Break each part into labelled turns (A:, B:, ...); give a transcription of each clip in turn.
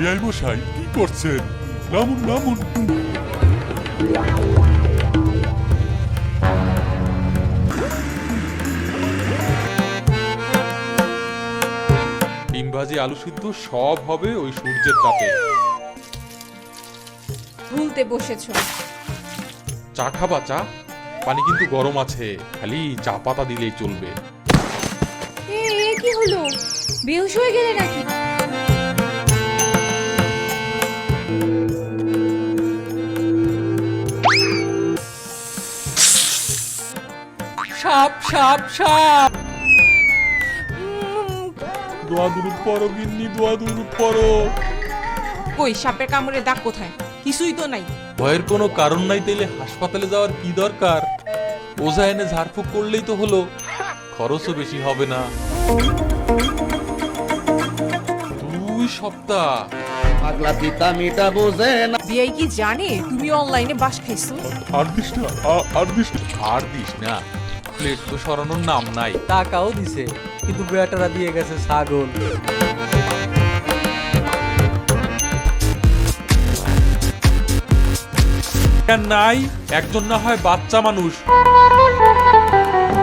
A: বিআই মশাই কি করছেন? নামুন নামুন।
B: ডিম ভাজি আলু সিদ্ধ সব হবে ওই সূর্যের তাপে।
C: ভুলতে বসেছো।
B: চা খাবা? চা? পানি কিন্তু গরম আছে, খালি চা পাতা দিলেই চলবে।
C: এ কি হলো, বেহুশ হয়ে গেলে নাকি?
B: সাপ সাপ সাপ! দোয়া দুরুদ পড়ো গিন্নি, দোয়া দুরুদ পড়ো।
D: কই সাপের কামড়ে দাগ কোথায়? কিছুই তো নাই।
B: ভয়ের কোনো কারণ নাই, তাইলে হাসপাতালে যাওয়ার কি দরকার? ওঝা এনে ঝাড়ফুঁক করলেই তো হলো, খরচও বেশি হবে না। 2 সপ্তাহ।
E: পাগলা পিতা মিটা বোঝে না।
D: বিআই কি জানে তুমি অনলাইনে বাস খাইছো?
A: আর দিস না, আর দিস না।
B: আর দিস না, প্লেট তো সরানোর নাম নাই।
F: টাকাও দিছে, কিন্তু বেটারা দিয়ে গেছে ছাগল।
B: নাই, একজন না হয় বাচ্চা মানুষ।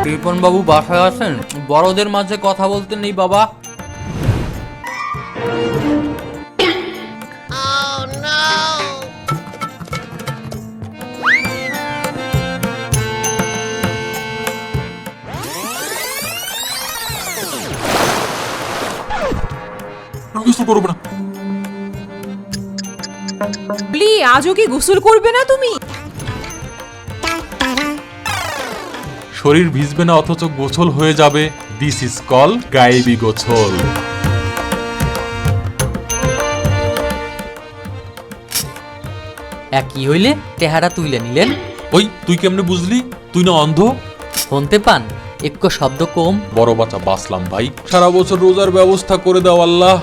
F: কৃপন বাবু বাসায় আছেন? বড়দের মাঝে কথা বলতে নেই বাবা।
A: কিছু করবো না।
D: বলি আজও কি গোসল করবে না তুমি?
B: শরীর ভিজবে না অথচ গোছল হয়ে যাবে। দিস ইজ কল গায়েবী গোছল।
F: একই হইলে টেহারা তুইলে নিলেন।
B: ওই তুই কেমনে বুঝলি? তুই না অন্ধ?
F: শুনতে পান একটু শব্দ কম।
B: বড় বাচ্চা বাঁচলাম ভাই। সারা বছর রোজার ব্যবস্থা করে দাও আল্লাহ।